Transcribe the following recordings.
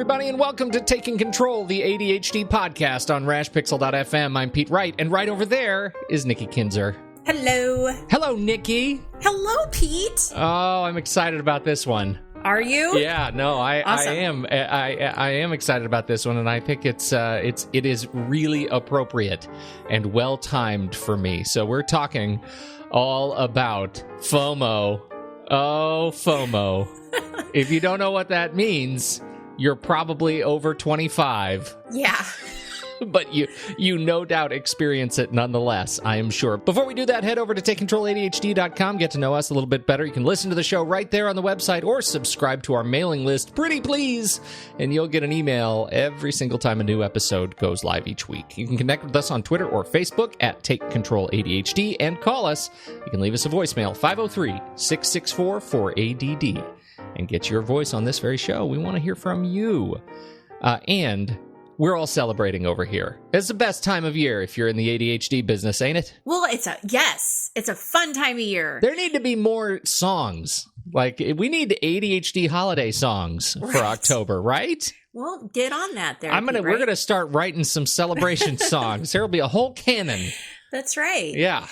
everybody, and welcome to Taking Control, the ADHD podcast on rashpixel.fm. I'm Pete Wright, and right over there is Nikki Kinzer. Hello. Hello, Nikki. Hello, Pete. Oh, I'm excited about this one. Are you? Yeah, no, Awesome. I am. I am excited about this one, and I think it is really appropriate and well timed for me. So we're talking all about FOMO. Oh, FOMO. If you don't know what that means, you're probably over 25. Yeah. But you no doubt experience it nonetheless, I am sure. Before we do that, head over to TakeControlADHD.com, get to know us a little bit better. You can listen to the show right there on the website or subscribe to our mailing list, pretty please, and you'll get an email every single time a new episode goes live each week. You can connect with us on Twitter or Facebook at TakeControlADHD and call us. You can leave us a voicemail, 503-664-4ADD, and get your voice on this very show. We want to hear from you. And we're all celebrating over here. It's the best time of year if you're in the ADHD business, ain't it? Well, it's a fun time of year. There need to be more songs. Like, we need ADHD holiday songs for October, right? Well, get on that there. We're gonna start writing some celebration songs. There'll be a whole canon. That's right. Yeah.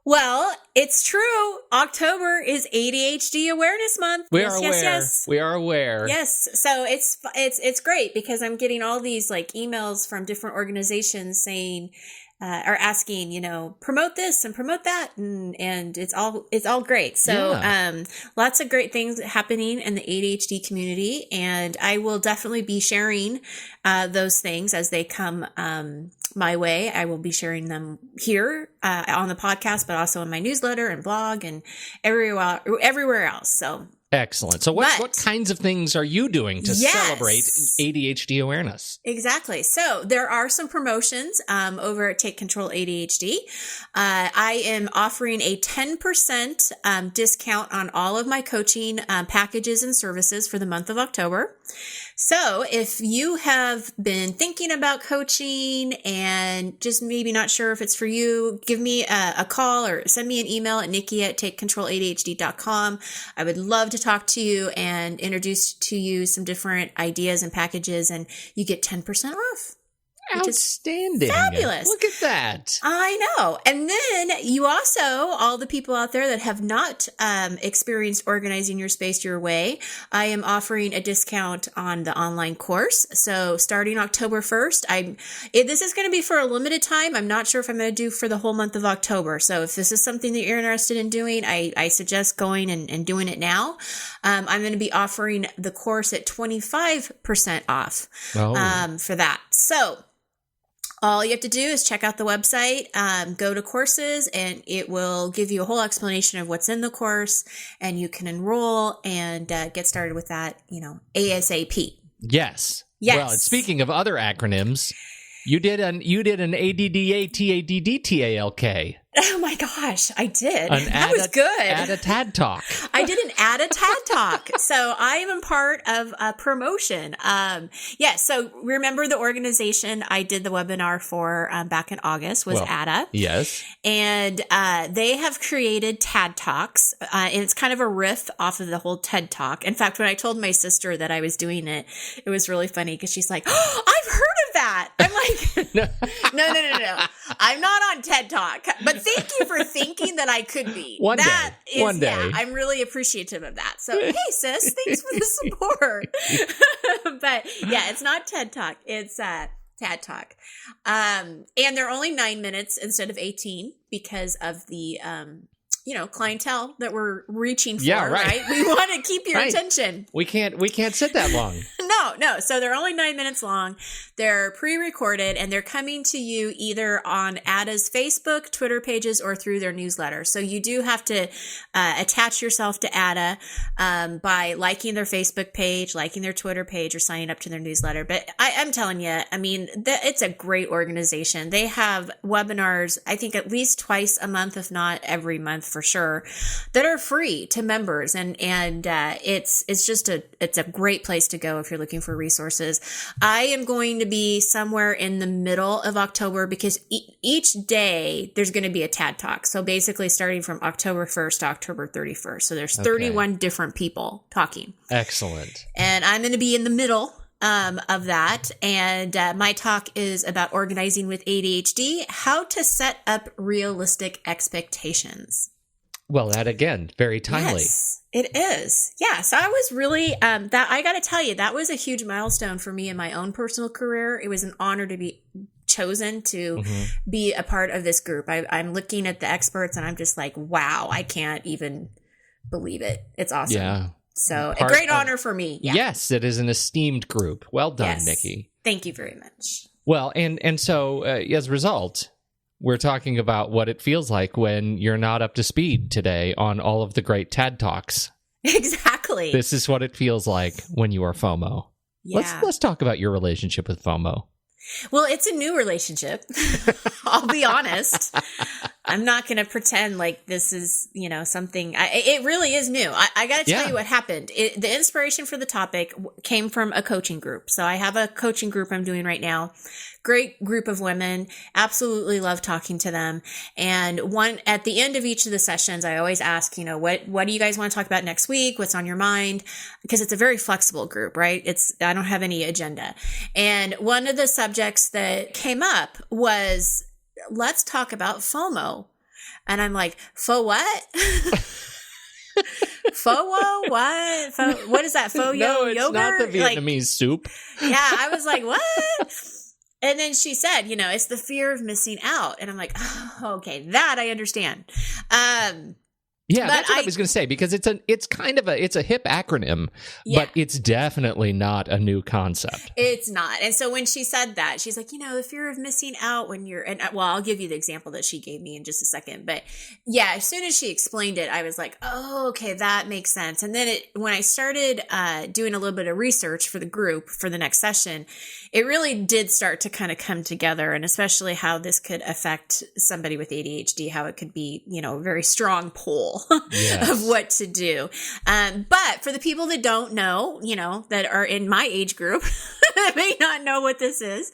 Well, it's true. October is ADHD Awareness Month. We Yes, are aware. Yes. We are aware. Yes. So it's great because I'm getting all these like emails from different organizations saying or asking, promote this and promote that, and it's all great. So lots of great things happening in the ADHD community, and I will definitely be sharing those things as they come my way. I will be sharing them here on the podcast, but also in my newsletter and blog and everywhere else. So excellent. So what kinds of things are you doing to celebrate ADHD awareness? Exactly. So there are some promotions over at Take Control ADHD. I am offering a 10% discount on all of my coaching packages and services for the month of October. So if you have been thinking about coaching and just maybe not sure if it's for you, give me a call or send me an email at nikki@takecontroladhd.com. I would love to talk to you and introduce to you some different ideas and packages, and you get 10% off. Outstanding. Fabulous. Look at that. I know. And then you also, all the people out there that have not experienced organizing your space your way, I am offering a discount on the online course. So starting October 1st, this is going to be for a limited time. I'm not sure if I'm going to do for the whole month of October. So if this is something that you're interested in doing, I suggest going and doing it now. I'm going to be offering the course at 25% off for that. So all you have to do is check out the website, go to courses, and it will give you a whole explanation of what's in the course, and you can enroll and get started with that, ASAP. Yes. Yes. Well, speaking of other acronyms, you did an ADDA-TADD-TALK. Oh my gosh, I did. That was good. Add a TAD Talk. I did an Add a TAD Talk. So I am a part of a promotion. So remember the organization I did the webinar for back in August was ADA. Yes. And they have created TAD Talks. And it's kind of a riff off of the whole TED Talk. In fact, when I told my sister that I was doing it, it was really funny because she's like, "Oh, I've heard of that." I'm like, no. I'm not on TED Talk. But thank you for thinking that I could be. One day. Yeah, I'm really appreciative of that. So, hey, sis, thanks for the support. But yeah, it's not TED Talk. It's TAD Talk. And they're only 9 minutes instead of 18 because of the, clientele that we're reaching for, right? We want to keep your attention. We can't sit that long. No. So they're only 9 minutes long. They're pre-recorded, and they're coming to you either on ADA's Facebook, Twitter pages, or through their newsletter. So you do have to attach yourself to ADA by liking their Facebook page, liking their Twitter page, or signing up to their newsletter. But I'm telling you, it's a great organization. They have webinars, I think at least twice a month, if not every month for sure, that are free to members. And it's a great place to go if you're looking for resources. I am going to be somewhere in the middle of October because each day there's going to be a TAD Talk. So basically starting from October 1st to October 31st. So there's 31 different people talking. Excellent. And I'm going to be in the middle of that. And my talk is about organizing with ADHD, how to set up realistic expectations. Well, that again, very timely. Yes, it is. Yeah. So I was really, that I got to tell you, that was a huge milestone for me in my own personal career. It was an honor to be chosen to be a part of this group. I'm looking at the experts and I'm just like, wow, I can't even believe it. It's awesome. Yeah. So a great honor for me. Yeah. Yes, it is an esteemed group. Well done, Nikki. Thank you very much. Well, and so as a result, we're talking about what it feels like when you're not up to speed today on all of the great TED Talks. Exactly. This is what it feels like when you are FOMO. Yeah. Let's talk about your relationship with FOMO. Well, it's a new relationship. I'll be honest. I'm not going to pretend like this is, something. It really is new. I got to tell you what happened. The inspiration for the topic came from a coaching group. So I have a coaching group I'm doing right now. Great group of women. Absolutely love talking to them. And at the end of each of the sessions, I always ask, what do you guys want to talk about next week? What's on your mind? Because it's a very flexible group, right? I don't have any agenda. And one of the subjects that came up was, let's talk about FOMO. And I'm like, fo what? FOMO? What? What is that? Fo No, it's yogurt? not the Vietnamese soup. Yeah, I was like, what? And then she said, it's the fear of missing out. And I'm like, oh, okay, that I understand. Yeah, that's what I was going to say, because it's a hip acronym, but it's definitely not a new concept. It's not. And so when she said that, she's like, the fear of missing out when you're, I'll give you the example that she gave me in just a second. But yeah, as soon as she explained it, I was like, oh, okay, that makes sense. And then when I started doing a little bit of research for the group for the next session, it really did start to kind of come together, and especially how this could affect somebody with ADHD, how it could be, a very strong pull of what to do. But for the people that don't know, that are in my age group, may not know what this is.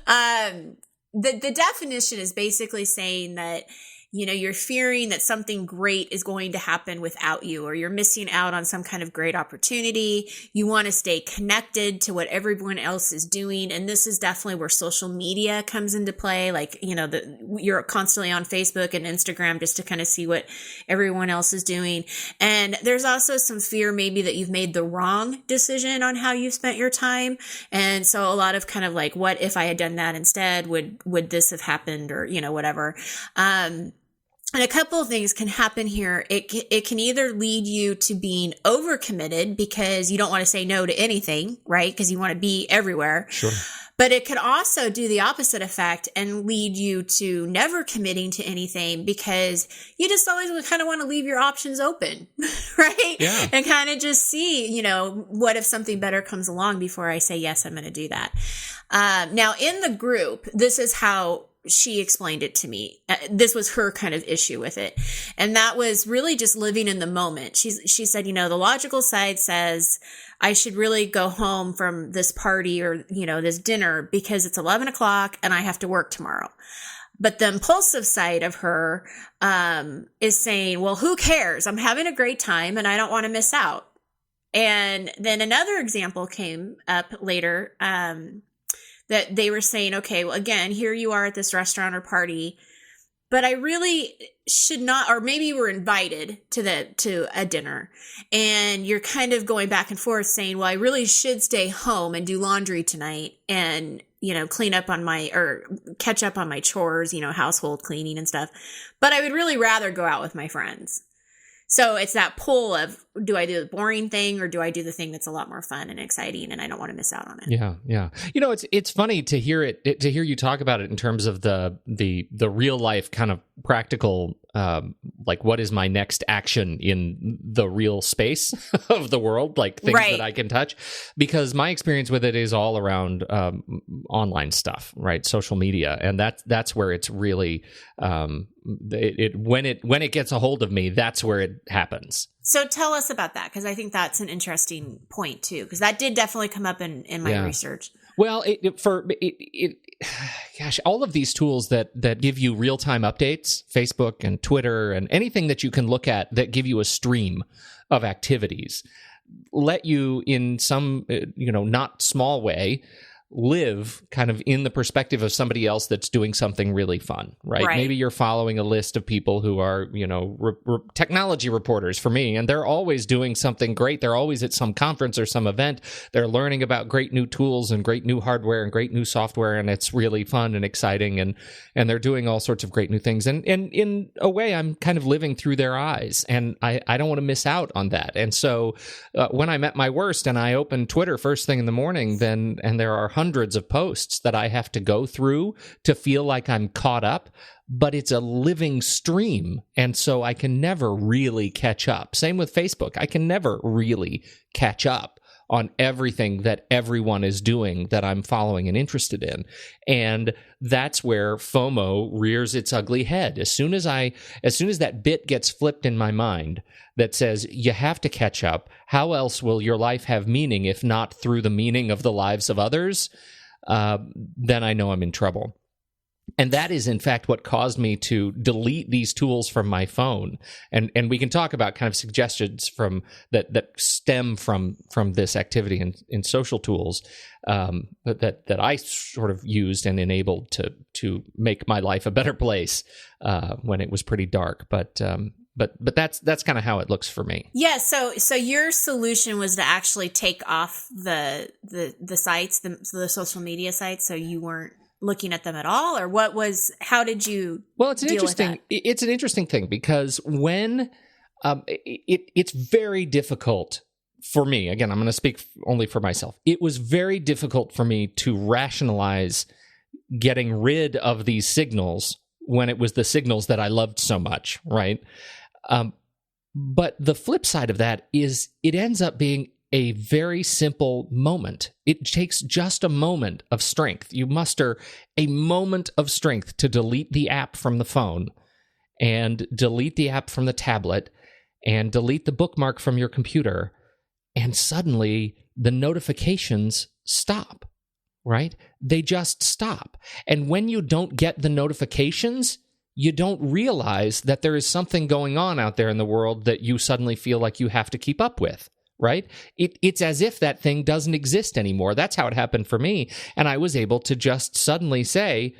The definition is basically saying that, you're fearing that something great is going to happen without you, or you're missing out on some kind of great opportunity. You want to stay connected to what everyone else is doing. And this is definitely where social media comes into play. Like, you're constantly on Facebook and Instagram just to kind of see what everyone else is doing. And there's also some fear maybe that you've made the wrong decision on how you've spent your time. And so a lot of kind of like, what if I had done that instead? Would this have happened, or, whatever. And a couple of things can happen here. It can either lead you to being overcommitted because you don't want to say no to anything, right? Because you want to be everywhere. Sure. But it could also do the opposite effect and lead you to never committing to anything because you just always kind of want to leave your options open, right? Yeah. And kind of just see, what if something better comes along before I say, yes, I'm going to do that. Now in the group, this is how she explained it to me. This was her kind of issue with it. And that was really just living in the moment. She said, the logical side says I should really go home from this party or, this dinner because it's 11 o'clock and I have to work tomorrow. But the impulsive side of her, is saying, well, who cares? I'm having a great time and I don't want to miss out. And then another example came up later, that they were saying, okay, well, again, here you are at this restaurant or party, but I really should not, or maybe you were invited to a dinner and you're kind of going back and forth saying, well, I really should stay home and do laundry tonight and, clean up or catch up on my chores, household cleaning and stuff. But I would really rather go out with my friends. So it's that pull of, do I do the boring thing or do I do the thing that's a lot more fun and exciting and I don't want to miss out on it? Yeah, yeah. It's funny to hear hear you talk about it in terms of the real life kind of practical, like what is my next action in the real space of the world, like things that I can touch, because my experience with it is all around online stuff, right? Social media, and that's where it's really when it gets a hold of me, that's where it happens. So tell us about that, because I think that's an interesting point too, because that did definitely come up in my research. Well, gosh, all of these tools that give you real-time updates, Facebook and Twitter and anything that you can look at that give you a stream of activities, let you in some, not small way, live kind of in the perspective of somebody else that's doing something really fun, right? Maybe you're following a list of people who are, technology reporters for me, and they're always doing something great. They're always at some conference or some event. They're learning about great new tools and great new hardware and great new software, and it's really fun and exciting, and they're doing all sorts of great new things. And in a way, I'm kind of living through their eyes, and I don't want to miss out on that. And so when I'm at my worst and I open Twitter first thing in the morning, and there are hundreds of posts that I have to go through to feel like I'm caught up, but it's a living stream, and so I can never really catch up. Same with Facebook. I can never really catch up on everything that everyone is doing that I'm following and interested in. And that's where FOMO rears its ugly head. As soon as that bit gets flipped in my mind that says you have to catch up, how else will your life have meaning if not through the meaning of the lives of others? Then I know I'm in trouble. And that is, in fact, what caused me to delete these tools from my phone. And we can talk about kind of suggestions from that stem from this activity in social tools that I sort of used and enabled to make my life a better place when it was pretty dark. But that's kind of how it looks for me. Yeah. So your solution was to actually take off the sites, the social media sites, so you weren't looking at them at all, or how did you deal with that? It's an interesting thing, because when it's very difficult for me, again, I'm going to speak only for myself. It was very difficult for me to rationalize getting rid of these signals when it was the signals that I loved so much, right? But the flip side of that is it ends up being a very simple moment. It takes just a moment of strength. You muster a moment of strength to delete the app from the phone, and delete the app from the tablet, and delete the bookmark from your computer, and suddenly the notifications stop, right? They just stop. And when you don't get the notifications, you don't realize that there is something going on out there in the world that you suddenly feel like you have to keep up with. Right? It's as if that thing doesn't exist anymore. That's how it happened for me. And I was able to just suddenly say,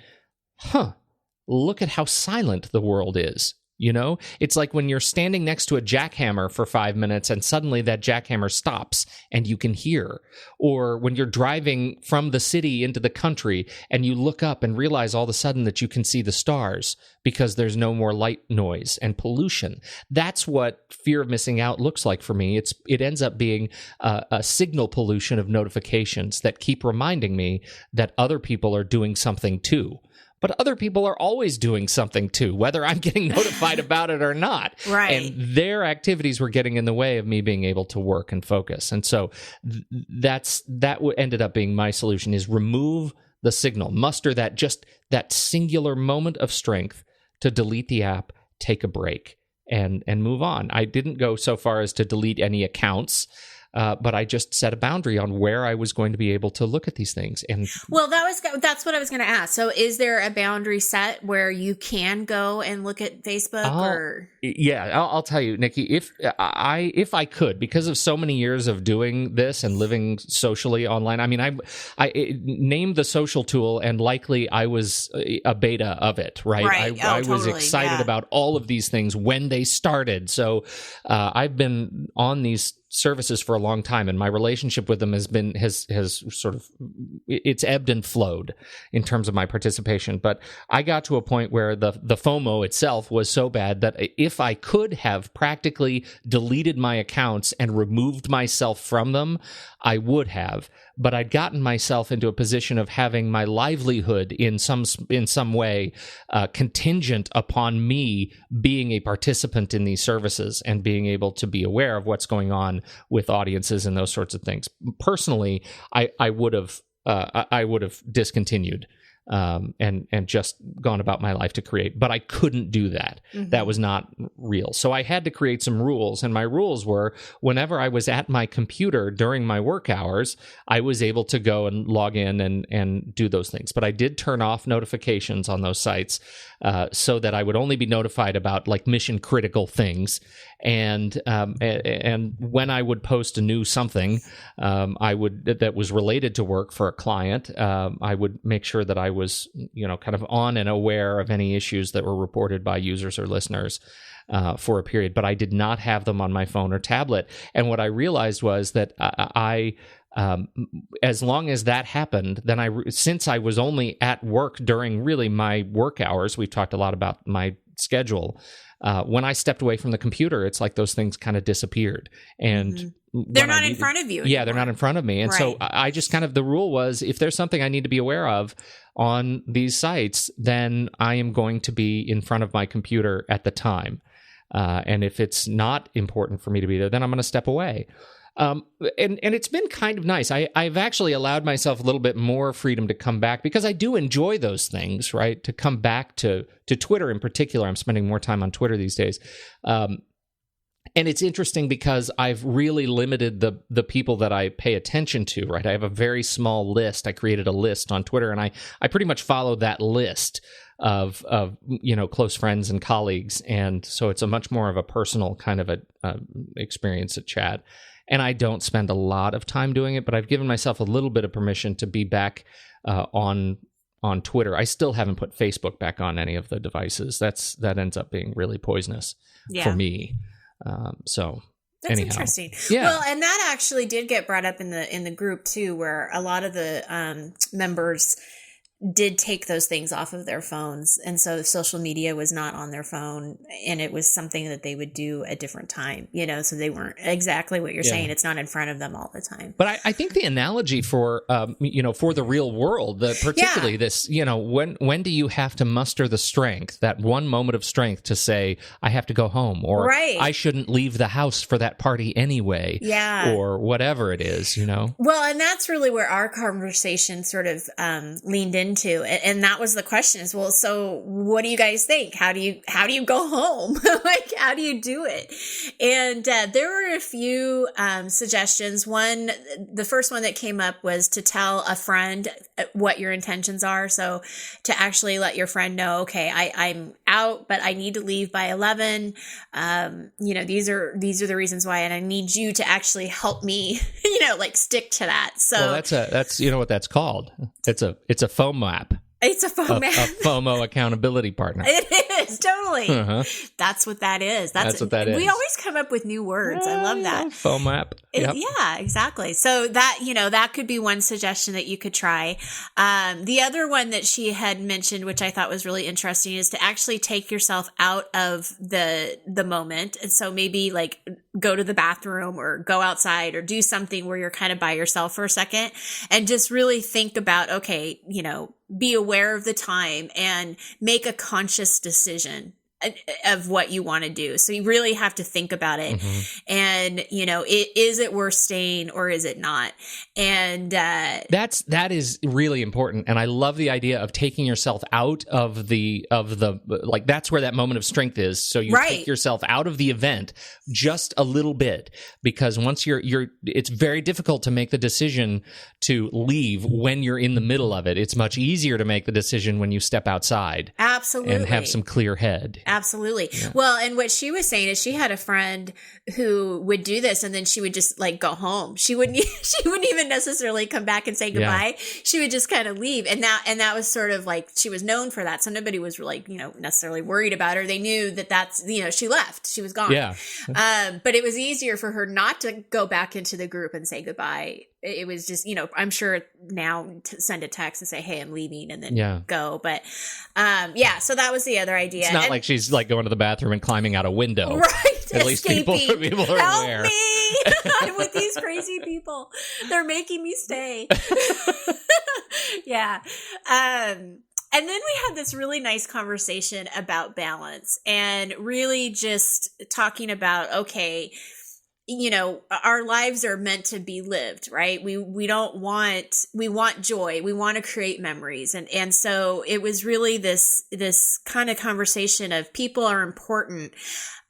look at how silent the world is. It's like when you're standing next to a jackhammer for 5 minutes and suddenly that jackhammer stops and you can hear. Or when you're driving from the city into the country and you look up and realize all of a sudden that you can see the stars because there's no more light noise and pollution. That's what fear of missing out looks like for me. It ends up being a signal pollution of notifications that keep reminding me that other people are doing something too. But other people are always doing something too, whether I'm getting notified about it or not. Right. And their activities were getting in the way of me being able to work and focus. And so that ended up being my solution, is remove the signal, muster that singular moment of strength to delete the app, take a break, and move on. I didn't go so far as to delete any accounts. But I just set a boundary on where I was going to be able to look at these things. And that's what I was going to ask. So is there a boundary set where you can go and look at Facebook I'll tell you, Nikki, if I could, because of so many years of doing this and living socially online, I mean, I named the social tool, and likely I was a beta of it, right? I was totally, excited about all of these things when they started. So I've been on these services for a long time, and my relationship with them has sort of, it's ebbed and flowed in terms of my participation. But I got to a point where the FOMO itself was so bad that if I could have practically deleted my accounts and removed myself from them, I would have. But I'd gotten myself into a position of having my livelihood in some way contingent upon me being a participant in these services and being able to be aware of what's going on with audiences and those sorts of things. Personally, I would have discontinued and just gone about my life to create. But I couldn't do that. Mm-hmm. That was not real. So I had to create some rules. And my rules were, whenever I was at my computer during my work hours, I was able to go and log in and do those things. But I did turn off notifications on those sites so that I would only be notified about like mission critical things. And when I would post a new something, that was related to work for a client, I would make sure that I was, kind of on and aware of any issues that were reported by users or listeners for a period. But I did not have them on my phone or tablet. And what I realized was that as long as that happened, then since I was only at work during really my work hours, we've talked a lot about my schedule. When I stepped away from the computer, it's like those things kind of disappeared. And they're not in front of you anymore. Yeah, they're not in front of me. And so I just the rule was, if there's something I need to be aware of on these sites, then I am going to be in front of my computer at the time. And if it's not important for me to be there, then I'm going to step away. And it's been kind of nice. I've actually allowed myself a little bit more freedom to come back, because I do enjoy those things, right? To come back to Twitter in particular. I'm spending more time on Twitter these days. And it's interesting because I've really limited the people that I pay attention to, right? I have a very small list. I created a list on Twitter, and I pretty much follow that list of close friends and colleagues. And so it's a much more of a personal kind of a experience at chat. And I don't spend a lot of time doing it, but I've given myself a little bit of permission to be back on Twitter. I still haven't put Facebook back on any of the devices. That ends up being really poisonous for me. So that's anyhow. Interesting. Yeah. Well, and that actually did get brought up in the group too, where a lot of the members did take those things off of their phones. And so social media was not on their phone, and it was something that they would do at different time, so they weren't exactly what you're saying. It's not in front of them all the time. But I think the analogy for, for the real world, particularly this, when do you have to muster the strength, that one moment of strength to say, I have to go home, or I shouldn't leave the house for that party anyway, or whatever it is, Well, and that's really where our conversation sort of leaned into. And that was the question is, well, so what do you guys think? How do you go home? Like, how do you do it? And there were a few suggestions. The first one that came up was to tell a friend what your intentions are. So to actually let your friend know, okay, I'm out, but I need to leave by 11. These are the reasons why, and I need you to actually help me, like stick to that. So that's what that's called. It's a FoMO app. It's a FoMO app. A FoMO accountability partner. It is, totally. Uh-huh. That's what that is. That's what that is. We always come up with new words. I love that. FoMO app. Yep. Yeah, exactly. So that could be one suggestion that you could try. The other one that she had mentioned, which I thought was really interesting, is to actually take yourself out of the moment. And so maybe like go to the bathroom or go outside or do something where you're kind of by yourself for a second and just really think about, okay, be aware of the time and make a conscious decision of what you want to do. So you really have to think about it. Mm-hmm. And, is it worth staying or is it not? And that is really important. And I love the idea of taking yourself out of the like, that's where that moment of strength is. So you take yourself out of the event just a little bit, because once it's very difficult to make the decision to leave when you're in the middle of it. It's much easier to make the decision when you step outside. Absolutely. And have some clear head. Absolutely. Yeah. Well, and what she was saying is she had a friend who would do this, and then she would just like go home. She wouldn't even necessarily come back and say goodbye. Yeah. She would just kind of leave. And that was sort of like, she was known for that. So nobody was like, necessarily worried about her. They knew that's, she left, she was gone. Yeah. But it was easier for her not to go back into the group and say goodbye. It was just, I'm sure now to send a text and say, hey, I'm leaving, and then go. But so that was the other idea. It's not like she's like going to the bathroom and climbing out a window. Right. At least people are Help aware. Me. I'm with these crazy people. They're making me stay. Yeah. And then we had this really nice conversation about balance, and really just talking about, okay, our lives are meant to be lived, right? We want joy. We want to create memories. And so it was really this kind of conversation of people are important.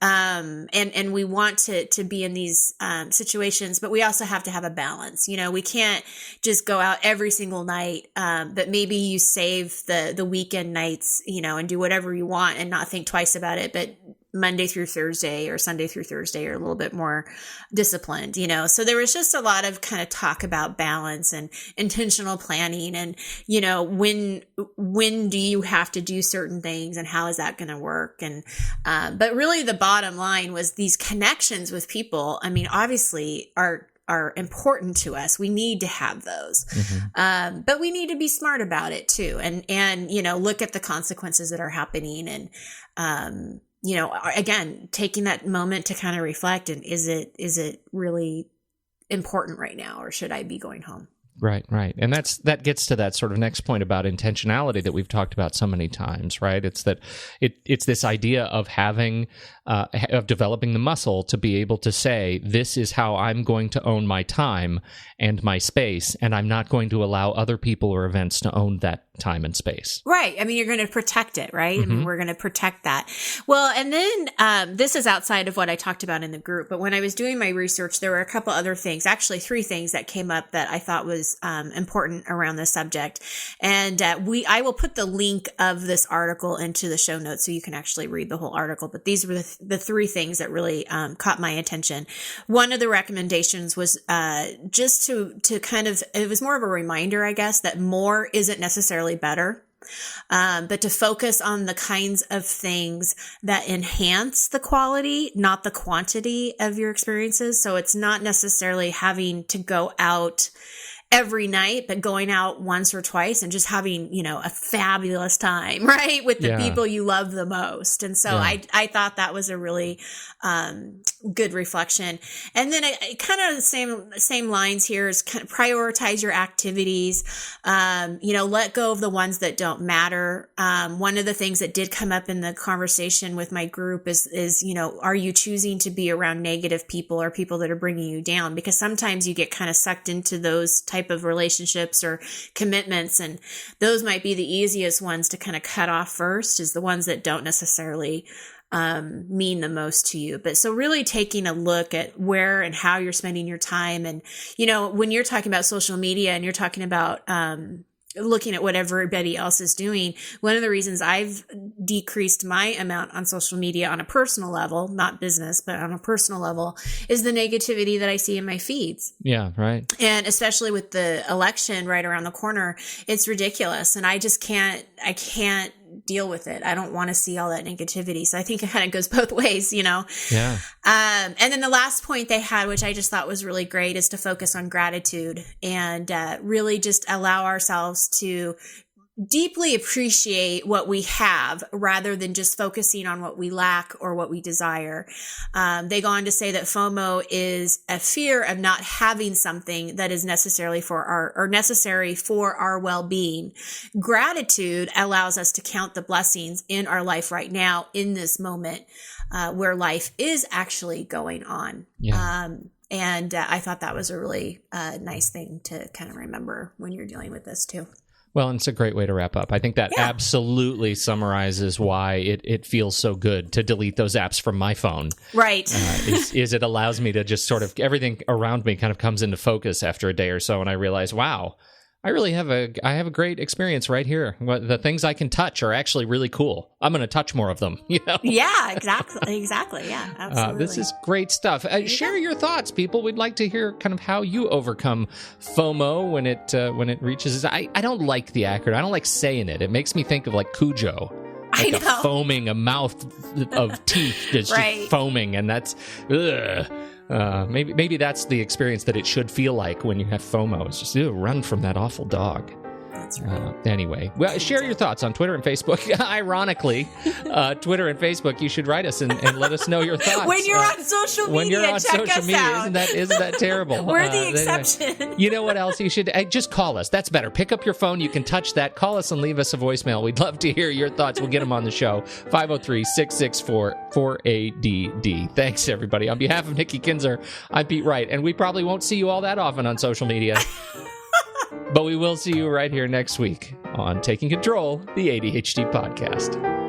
And we want to be in these, situations, but we also have to have a balance. We can't just go out every single night. But maybe you save the weekend nights, and do whatever you want and not think twice about it. But Monday through Thursday or Sunday through Thursday are a little bit more disciplined, So there was just a lot of kind of talk about balance and intentional planning and, when do you have to do certain things and how is that going to work? And, but really the bottom line was these connections with people. I mean, obviously are important to us. We need to have those. But we need to be smart about it too. And, look at the consequences that are happening and, again, taking that moment to kind of reflect and is it really important right now or should I be going home? Right. And that gets to that sort of next point about intentionality that we've talked about so many times, right? It's that it's this idea of having of developing the muscle to be able to say, this is how I'm going to own my time and my space, and I'm not going to allow other people or events to own that time and space. Right. I mean, you're going to protect it, right? I mean, we're going to protect that. Well, and then this is outside of what I talked about in the group, but when I was doing my research, there were a couple other things, actually 3 things that came up that I thought was important around this subject. And I will put the link of this article into the show notes so you can actually read the whole article. But these were the 3 things that really caught my attention. One of the recommendations was just to kind of, it was more of a reminder, I guess, that more isn't necessarily better. But to focus on the kinds of things that enhance the quality, not the quantity of your experiences. So it's not necessarily having to go out every night, but going out once or twice and just having, a fabulous time, right? With the people you love the most. And so I thought that was a really, good reflection. And then kind of the same lines here is kind of prioritize your activities. Let go of the ones that don't matter. One of the things that did come up in the conversation with my group is, are you choosing to be around negative people or people that are bringing you down? Because sometimes you get kind of sucked into those type of relationships or commitments. And those might be the easiest ones to kind of cut off first, is the ones that don't necessarily mean the most to you. But so really taking a look at where and how you're spending your time. And, when you're talking about social media and you're talking about, looking at what everybody else is doing, one of the reasons I've decreased my amount on social media on a personal level, not business, but on a personal level, is the negativity that I see in my feeds. Yeah, right. And especially with the election right around the corner, it's ridiculous. And I just can't deal with it. I don't want to see all that negativity. So I think it kind of goes both ways, Yeah. And then the last point they had, which I just thought was really great, is to focus on gratitude and really just allow ourselves to deeply appreciate what we have rather than just focusing on what we lack or what we desire. They go on to say that FOMO is a fear of not having something that is necessary for our well-being. Gratitude allows us to count the blessings in our life right now in this moment, where life is actually going on. Yeah. And I thought that was a really nice thing to kind of remember when you're dealing with this too. Well, and it's a great way to wrap up. I think that absolutely summarizes why it feels so good to delete those apps from my phone. Right. Is it allows me to just sort of, everything around me kind of comes into focus after a day or so, and I realize, wow, I really have a great experience right here. The things I can touch are actually really cool. I'm going to touch more of them. Yeah, exactly. Yeah, absolutely. This is great stuff. Share your thoughts, people. We'd like to hear kind of how you overcome FOMO when it reaches. I don't like the acronym. I don't like saying it. It makes me think of like Cujo. Like a foaming, a mouth of teeth that's just foaming, and that's ugh. Maybe that's the experience that it should feel like when you have FOMO. It's just run from that awful dog. That's right. Anyway, well, share your thoughts on Twitter and Facebook. Ironically, Twitter and Facebook, you should write us and let us know your thoughts. When you're on social media, when you're on check social us media, out. Isn't that terrible? We're the Anyway. exception. You know what else? You should just call us. That's better. Pick up your phone. You can touch that. Call us and leave us a voicemail. We'd love to hear your thoughts. We'll get them on the show. 503-664-4ADD. Thanks, everybody. On behalf of Nikki Kinzer, I'm Pete Wright, and we probably won't see you all that often on social media. But we will see you right here next week on Taking Control, the ADHD podcast.